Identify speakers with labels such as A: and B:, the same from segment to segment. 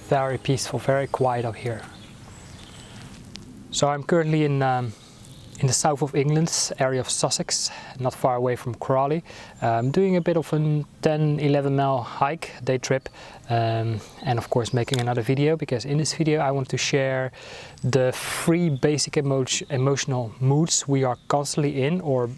A: very peaceful, very quiet out here. So I'm currently in the south of England, area of Sussex, not far away from Crawley. I'm doing a bit of a 10-11 mile hike, day trip, and of course making another video, because in this video I want to share the 3 basic emotional moods we are constantly in or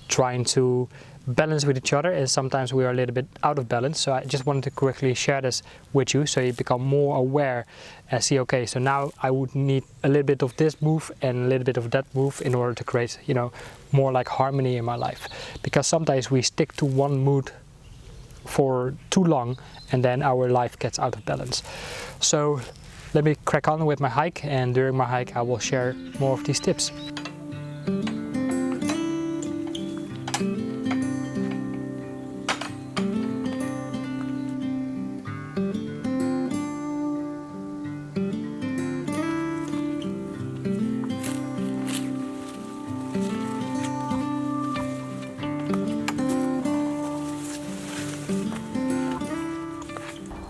A: trying to balance with each other, and sometimes we are a little bit out of balance. So I just wanted to quickly share this with you so you become more aware and see, okay, so now I would need a little bit of this move and a little bit of that move in order to create, you know, more like harmony in my life. Because sometimes we stick to one mood for too long and then our life gets out of balance. So let me crack on with my hike, and during my hike I will share more of these tips.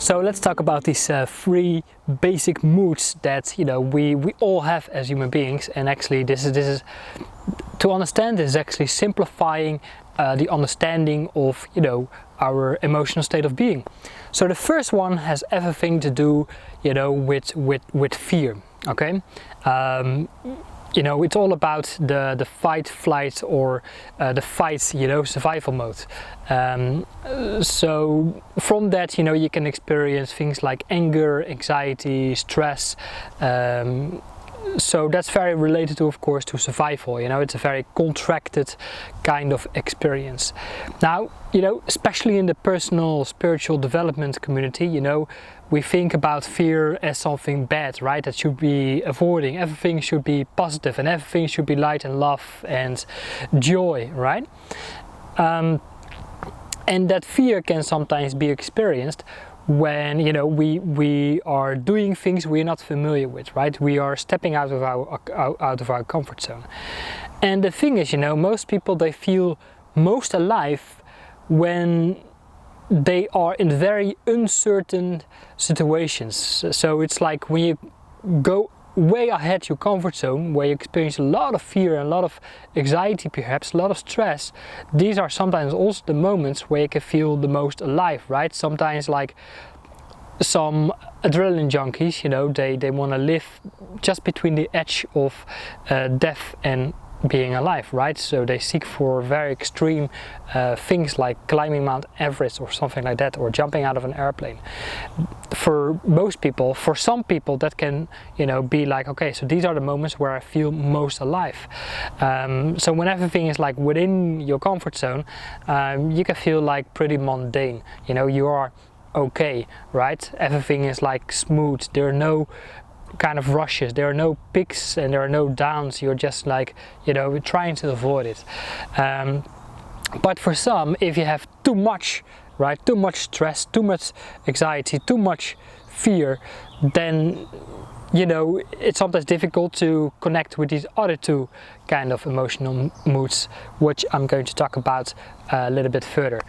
A: So let's talk about these 3 basic moods that, you know, we all have as human beings. And actually this is to understand this is actually simplifying the understanding of, you know, our emotional state of being. So the first one has everything to do, you know, with fear. Okay. You know, it's all about the fight, flight, or the fight, you know, survival mode. So from that, you know, you can experience things like anger, anxiety, stress. So that's very related to, of course, to survival. You know, it's a very contracted kind of experience. Now, you know, especially in the personal spiritual development community, you know, we think about fear as something bad, right? That should be avoiding. Everything should be positive, and everything should be light and love and joy, right? And that fear can sometimes be experienced when, you know, we are doing things we're not familiar with, right? We are stepping out of our comfort zone. And the thing is, you know, most people, they feel most alive when they are in very uncertain situations. So it's like when you go way ahead your comfort zone, where you experience a lot of fear and a lot of anxiety, perhaps a lot of stress, these are sometimes also the moments where you can feel the most alive, right? Sometimes, like some adrenaline junkies, you know, they want to live just between the edge of death and being alive, right? So they seek for very extreme things like climbing Mount Everest or something like that, or jumping out of an airplane. For most people, for some people, that can, you know, be like, okay, so these are the moments where I feel most alive. So when everything is like within your comfort zone, you can feel like pretty mundane. You know, you are okay, right? Everything is like smooth. There are no kind of rushes, there are no peaks and there are no downs. You're just like, you know, trying to avoid it. But for some, if you have too much, right, too much stress, too much anxiety, too much fear, then, you know, it's sometimes difficult to connect with these other 2 kind of emotional moods, which I'm going to talk about a little bit further.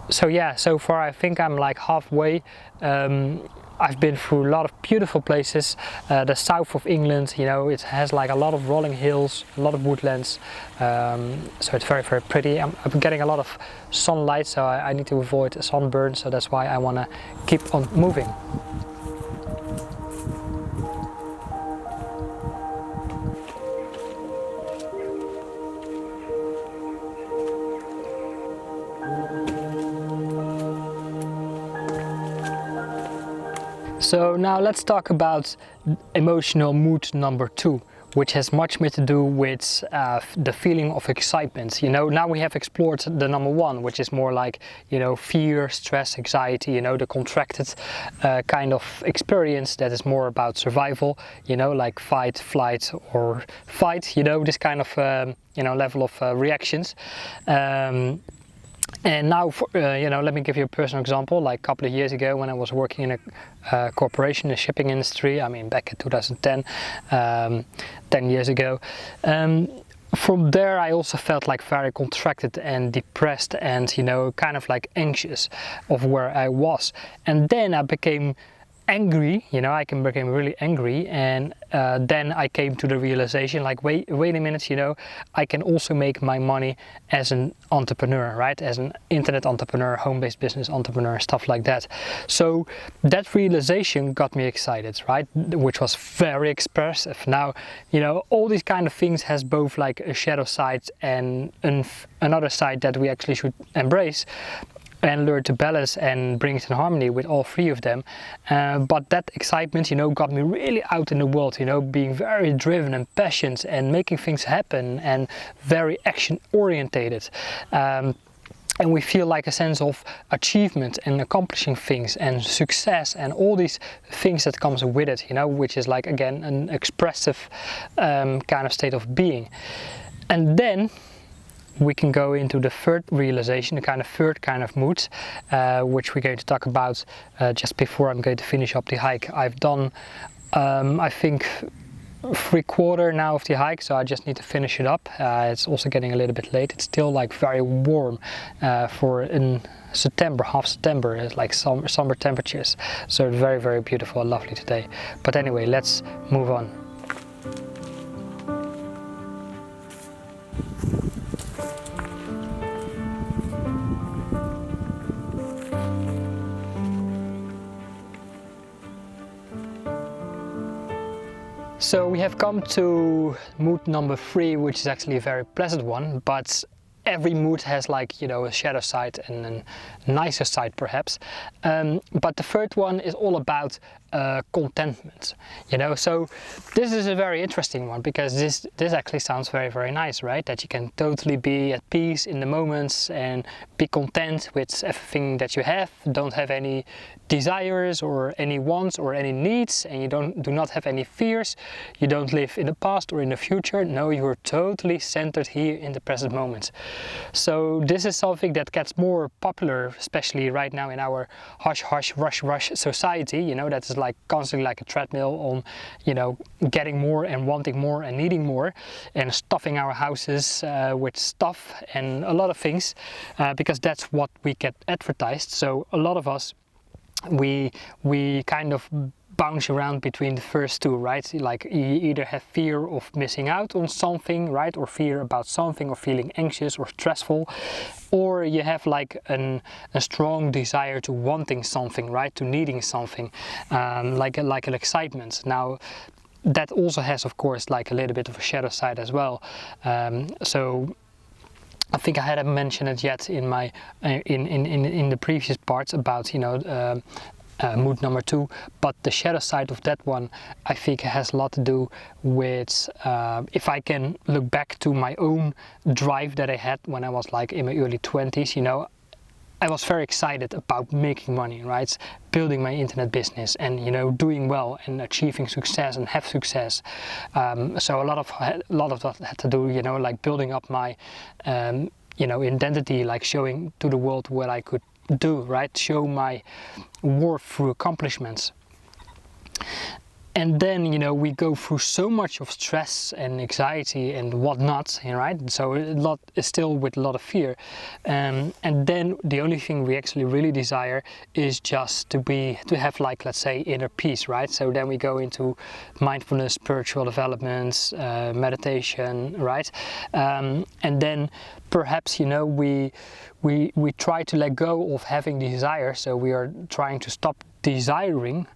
A: So yeah, so far I think I'm like halfway. I've been through a lot of beautiful places. The south of England, you know, it has like a lot of rolling hills, a lot of woodlands. So it's very, very pretty. I'm getting a lot of sunlight, so I need to avoid sunburn. So that's why I want to keep on moving. So now let's talk about emotional mood number 2, which has much more to do with the feeling of excitement. You know, now we have explored the number 1, which is more like, you know, fear, stress, anxiety, you know, the contracted kind of experience that is more about survival, you know, like fight, flight, or fight, you know, this kind of, you know, level of reactions. And now, you know, let me give you a personal example. Like a couple of years ago, when I was working in a corporation, the shipping industry, I mean, back in 2010, 10 years ago, from there I also felt like very contracted and depressed and, you know, kind of like anxious of where I was. And then I became angry, you know, I can become really angry, and then I came to the realization, like, wait a minute, you know, I can also make my money as an entrepreneur, right? As an internet entrepreneur, home-based business entrepreneur, stuff like that. So that realization got me excited, right? Which was very expressive. Now, you know, all these kind of things has both like a shadow side and another side that we actually should embrace and learn to balance and bring it in harmony with all three of them. But that excitement, you know, got me really out in the world, you know, being very driven and passionate and making things happen and very action orientated. And we feel like a sense of achievement and accomplishing things and success and all these things that comes with it, you know, which is like, again, an expressive kind of state of being. And then we can go into the third realization, the kind of third kind of mood, which we're going to talk about just before I'm going to finish up the hike. I've done, I think, 3/4 now of the hike, so I just need to finish it up. It's also getting a little bit late. It's still like very warm for in September, half September. It's like summer temperatures, so very, very beautiful and lovely today. But anyway, let's move on. So we have come to mood number 3, which is actually a very pleasant one, but every mood has, like, you know, a shadow side and a nicer side perhaps. But the third one is all about contentment, you know. So this is a very interesting one, because this actually sounds very, very nice, right? That you can totally be at peace in the moments and be content with everything that you have, don't have any desires or any wants or any needs, and you do not have any fears. You don't live in the past or in the future. No, you're totally centered here in the present moment. So this is something that gets more popular, especially right now in our hush rush society, you know, that is like constantly like a treadmill on, you know, getting more and wanting more and needing more, and stuffing our houses with stuff and a lot of things, because that's what we get advertised. So a lot of us, we kind of bounce around between the first two, right? Like, you either have fear of missing out on something, right, or fear about something, or feeling anxious or stressful, or you have like a strong desire to wanting something, right, to needing something, like an excitement. Now that also has, of course, like a little bit of a shadow side as well. So I think I hadn't mentioned it yet in my in the previous parts about, you know, mood number 2, but the shadow side of that one, I think, has a lot to do with if I can look back to my own drive that I had when I was like in my early 20s, you know, I was very excited about making money, right, building my internet business and, you know, doing well and achieving success and have success. So a lot of that had to do, you know, like building up my you know, identity, like showing to the world what I could do, right, show my worth through accomplishments. And then, you know, we go through so much of stress and anxiety and whatnot, right? So a lot is still with a lot of fear. And then the only thing we actually really desire is just to have, like, let's say, inner peace, right? So then we go into mindfulness, spiritual developments, meditation, right? And then perhaps, you know, we try to let go of having desire. So we are trying to stop desiring,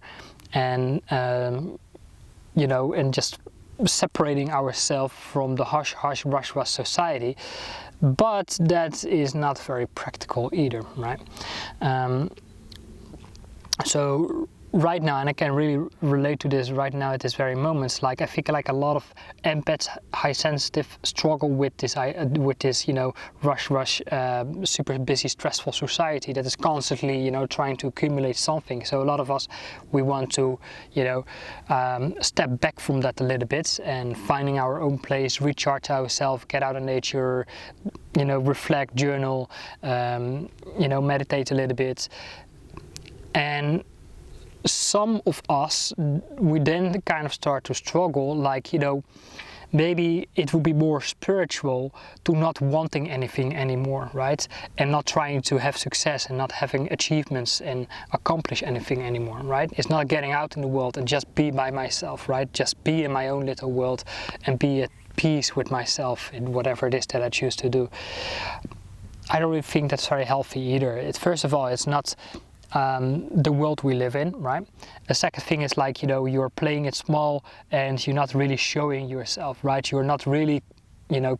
A: and you know, and just separating ourselves from the hush rush society. But that is not very practical either, right? So right now, and I can really relate to this right now at this very moment, like I think like a lot of empaths, high sensitive, struggle with this, you know, rush super busy, stressful society that is constantly, you know, trying to accumulate something. So a lot of us, we want to, you know, step back from that a little bit and finding our own place, recharge ourselves, get out in nature, you know, reflect, journal, you know, meditate a little bit. And some of us, we then kind of start to struggle, like, you know, maybe it would be more spiritual to not wanting anything anymore, right? And not trying to have success and not having achievements and accomplish anything anymore, right? It's not getting out in the world and just be by myself, right? Just be in my own little world and be at peace with myself in whatever it is that I choose to do. I don't really think that's very healthy either. First of all, it's not the world we live in, right? The second thing is like, you know, you're playing it small and you're not really showing yourself, right? You're not really, you know,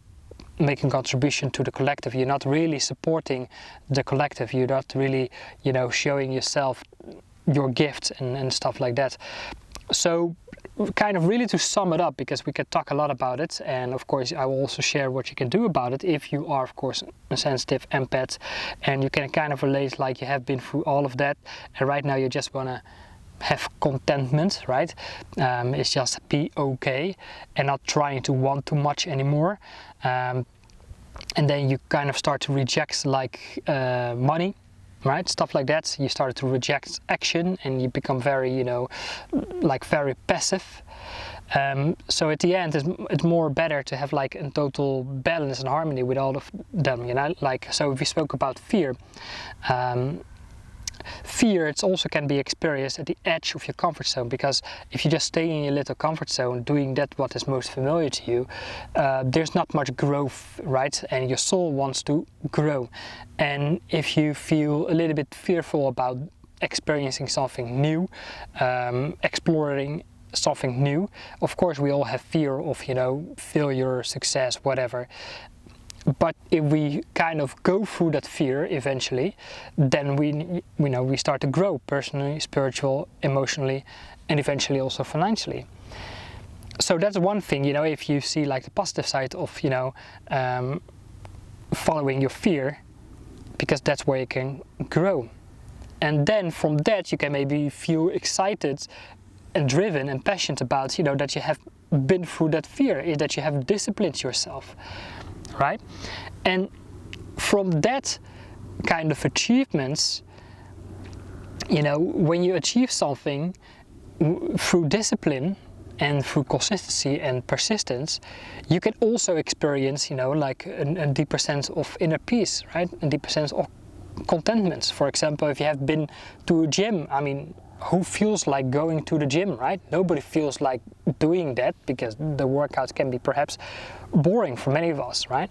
A: making contribution to the collective. You're not really supporting the collective. You're not really, you know, showing yourself your gifts and stuff like that. So kind of really to sum it up, because we could talk a lot about it, and of course I will also share what you can do about it if you are of course a sensitive empath and you can kind of relate, like you have been through all of that and right now you just want to have contentment, right? It's just be okay and not trying to want too much anymore, and then you kind of start to reject like money, right? Stuff like that. You start to reject action and you become very, you know, like very passive. So at the end, it's more better to have like a total balance and harmony with all of them, you know. Like, so if we spoke about fear, fear, it also can be experienced at the edge of your comfort zone, because if you just stay in your little comfort zone doing that what is most familiar to you, there's not much growth, right? And your soul wants to grow, and if you feel a little bit fearful about experiencing something new, exploring something new, of course we all have fear of, you know, failure, success, whatever. But if we kind of go through that fear eventually, then we start to grow personally, spiritual, emotionally, and eventually also financially. So that's one thing, you know, if you see like the positive side of, you know, following your fear, because that's where you can grow. And then from that you can maybe feel excited and driven and passionate about, you know, that you have been through that fear, that you have disciplined yourself. Right? And from that kind of achievements, you know, when you achieve something through discipline and through consistency and persistence, you can also experience, you know, like a deeper sense of inner peace, right? A deeper sense of contentment. For example, if you have been to a gym, I mean, who feels like going to the gym, right? Nobody feels like doing that, because the workouts can be perhaps boring for many of us, right?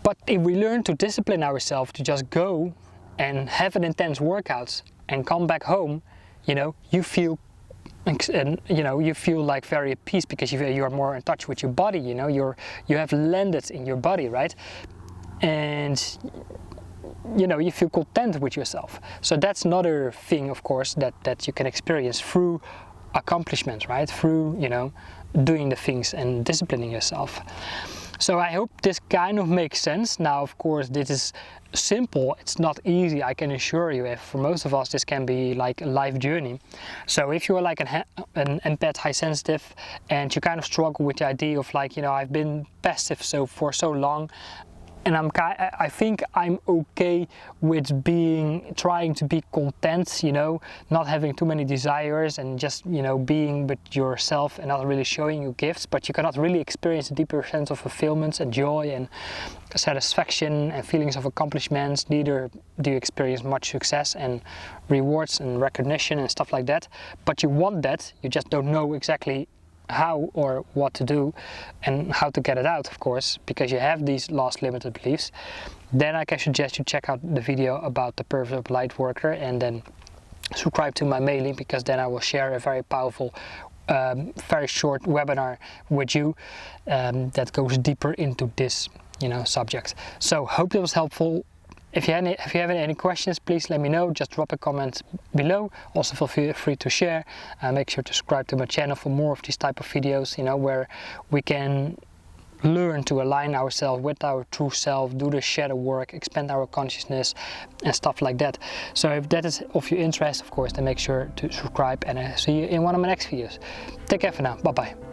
A: But if we learn to discipline ourselves to just go and have an intense workout and come back home, you know, you feel, and you know, you feel like very at peace, because you are more in touch with your body, you know, you have landed in your body, right? And you know, you feel content with yourself. So that's another thing, of course, that you can experience through accomplishments, right? Through, you know, doing the things and disciplining yourself. So I hope this kind of makes sense. Now, of course, this is simple. It's not easy, I can assure you. For most of us, this can be like a life journey. So if you're like an empath, high sensitive, and you kind of struggle with the idea of like, you know, I've been passive for so long, and I think I'm okay with trying to be content, you know, not having too many desires and just, you know, being with yourself and not really showing you gifts, but you cannot really experience a deeper sense of fulfillment and joy and satisfaction and feelings of accomplishments. Neither do you experience much success and rewards and recognition and stuff like that. But you want that, you just don't know exactly how or what to do and how to get it out, of course, because you have these lost limited beliefs. Then I can suggest you check out the video about the perfect light worker, and then subscribe to my mailing, because then I will share a very powerful very short webinar with you that goes deeper into this, you know, subject. So hope that was helpful. If you have any questions, please let me know. Just drop a comment below. Also feel free to share. Make sure to subscribe to my channel for more of these type of videos, you know, where we can learn to align ourselves with our true self, do the shadow work, expand our consciousness and stuff like that. So if that is of your interest, of course, then make sure to subscribe, and I see you in one of my next videos. Take care for now. Bye bye.